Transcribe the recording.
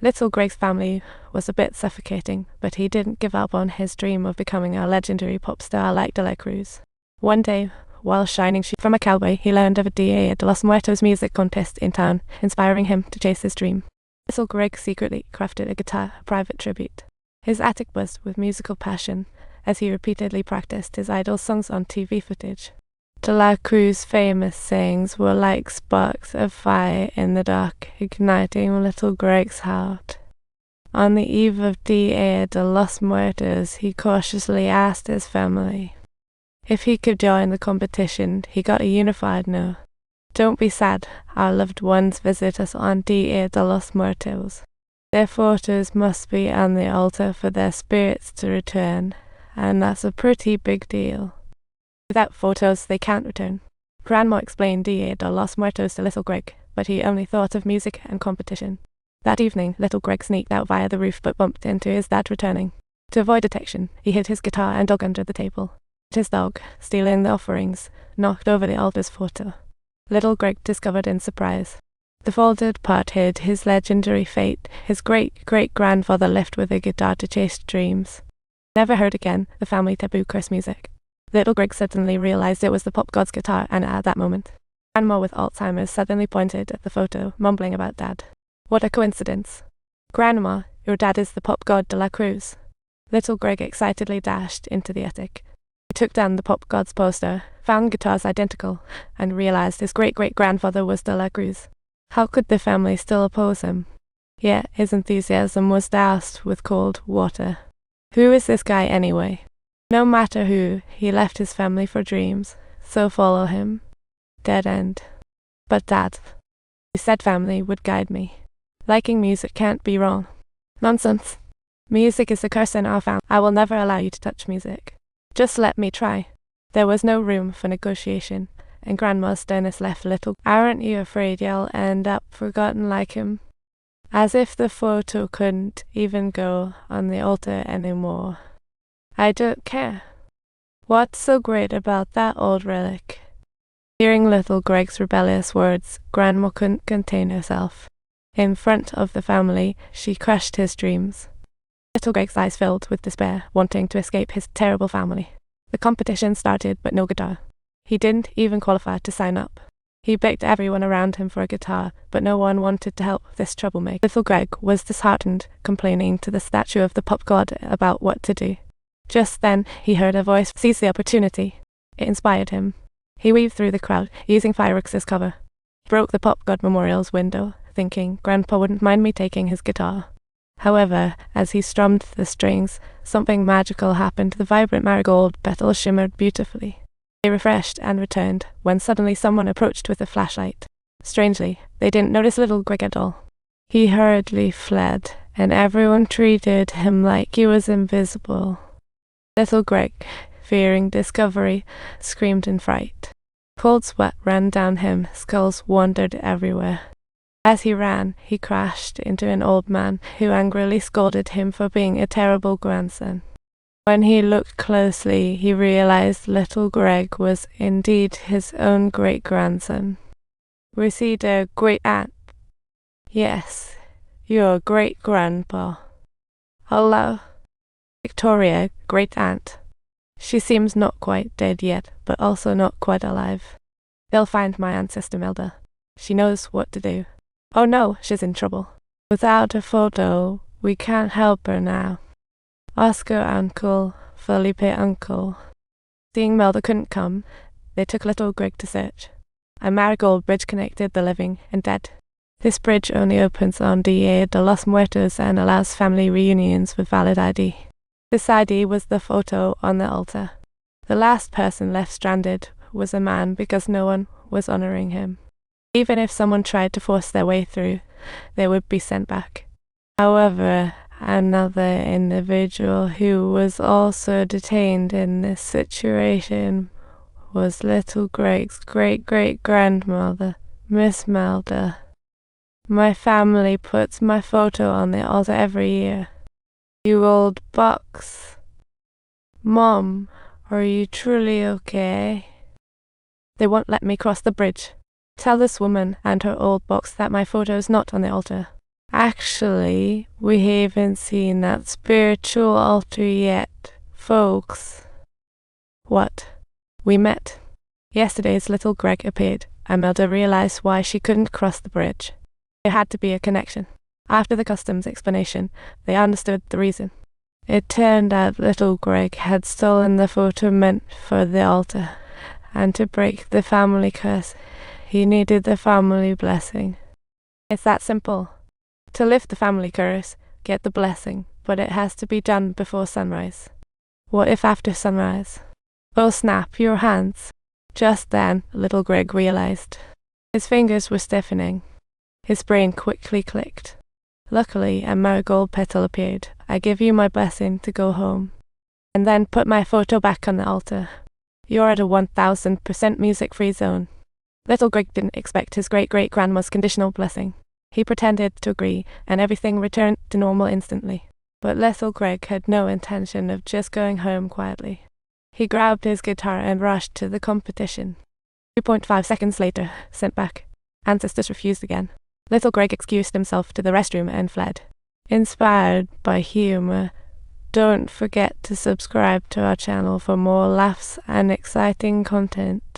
Little Greg's family was a bit suffocating, but he didn't give up on his dream of becoming a legendary pop star like De La Cruz. One day, while shining sheep from a cowboy, he learned of a Dia de los Muertos music contest in town, inspiring him to chase his dream. Little Greg secretly crafted a guitar, a private tribute. His attic buzzed with musical passion as he repeatedly practiced his idol's songs on TV footage. De La Cruz's famous sayings were like sparks of fire in the dark, igniting Little Greg's heart. On the eve of Dia de los Muertos, he cautiously asked his family if he could join the competition. He got a unified no. Don't be sad, our loved ones visit us on Dia de los Muertos. Their photos must be on the altar for their spirits to return, and that's a pretty big deal. Without photos, they can't return. Grandma explained Dia de los Muertos to Little Greg, but he only thought of music and competition. That evening, Little Greg sneaked out via the roof but bumped into his dad returning. To avoid detection, he hid his guitar and dog under the table. His dog, stealing the offerings, knocked over the altar's photo. Little Greg discovered in surprise. The folded part hid his legendary fate. His great-great-grandfather left with a guitar to chase dreams. Never heard again the family taboo curse music. Little Greg suddenly realized it was the pop god's guitar, and at that moment, Grandma with Alzheimer's suddenly pointed at the photo, mumbling about Dad. What a coincidence. Grandma, your dad is the pop god De La Cruz. Little Greg excitedly dashed into the attic. He took down the pop god's poster, found guitars identical, and realized his great-great-grandfather was De La Cruz. How could the family still oppose him? Yet his enthusiasm was doused with cold water. Who is this guy anyway? No matter who, he left his family for dreams, so follow him. Dead end. But Dad, you said family would guide me. Liking music can't be wrong. Nonsense. Music is a curse in our family. I will never allow you to touch music. Just let me try. There was no room for negotiation, and Grandma's sternness left Little. Aren't you afraid you'll end up forgotten like him? As if the photo couldn't even go on the altar anymore. I don't care. What's so great about that old relic? Hearing Little Greg's rebellious words, Grandma couldn't contain herself. In front of the family, she crushed his dreams. Little Greg's eyes filled with despair, wanting to escape his terrible family. The competition started, but no guitar. He didn't even qualify to sign up. He begged everyone around him for a guitar, but no one wanted to help this troublemaker. Little Greg was disheartened, complaining to the statue of the pop god about what to do. Just then, he heard a voice seize the opportunity. It inspired him. He weaved through the crowd, using fireworks as cover. He broke the pop god memorial's window, thinking Grandpa wouldn't mind me taking his guitar. However, as he strummed the strings, something magical happened. The vibrant marigold petals shimmered beautifully. They refreshed and returned, when suddenly someone approached with a flashlight. Strangely, they didn't notice Little Greg at all. He hurriedly fled, and everyone treated him like he was invisible. Little Greg, fearing discovery, screamed in fright. Cold sweat ran down him, skulls wandered everywhere. As he ran, he crashed into an old man who angrily scolded him for being a terrible grandson. When he looked closely, he realized Little Greg was indeed his own great-grandson. Was he their great-aunt? Yes, your great-grandpa. Hello? Victoria, great-aunt. She seems not quite dead yet, but also not quite alive. They'll find my ancestor Melda. She knows what to do. Oh no, she's in trouble. Without a photo, we can't help her now. Oscar uncle, Felipe uncle. Seeing Melda couldn't come, they took Little Greg to search. A marigold bridge connected the living and dead. This bridge only opens on Dia de los Muertos and allows family reunions with valid ID. This ID was the photo on the altar. The last person left stranded was a man because no one was honoring him. Even if someone tried to force their way through, they would be sent back. However, another individual who was also detained in this situation was Little Greg's great-great-grandmother, Miss Melda. My family puts my photo on the altar every year. You old box. Mom, are you truly okay? They won't let me cross the bridge. Tell this woman and her old box that my photo is not on the altar. Actually, we haven't seen that spiritual altar yet, folks. What? We met. Yesterday's little Greg appeared. Imelda realized why she couldn't cross the bridge. There had to be a connection. After the customs explanation, they understood the reason. It turned out little Greg had stolen the photo meant for the altar, and to break the family curse, he needed the family blessing. It's that simple. To lift the family curse, get the blessing, but it has to be done before sunrise. What if after sunrise? Oh snap, your hands. Just then, little Greg realized. His fingers were stiffening. His brain quickly clicked. Luckily, a marigold petal appeared. I give you my blessing to go home. And then put my photo back on the altar. You're at a 1000% music-free zone. Little Greg didn't expect his great-great-grandma's conditional blessing. He pretended to agree, and everything returned to normal instantly. But little Greg had no intention of just going home quietly. He grabbed his guitar and rushed to the competition. 2.5 seconds later, sent back. Ancestors refused again. Little Greg excused himself to the restroom and fled. Inspired by humor, don't forget to subscribe to our channel for more laughs and exciting content.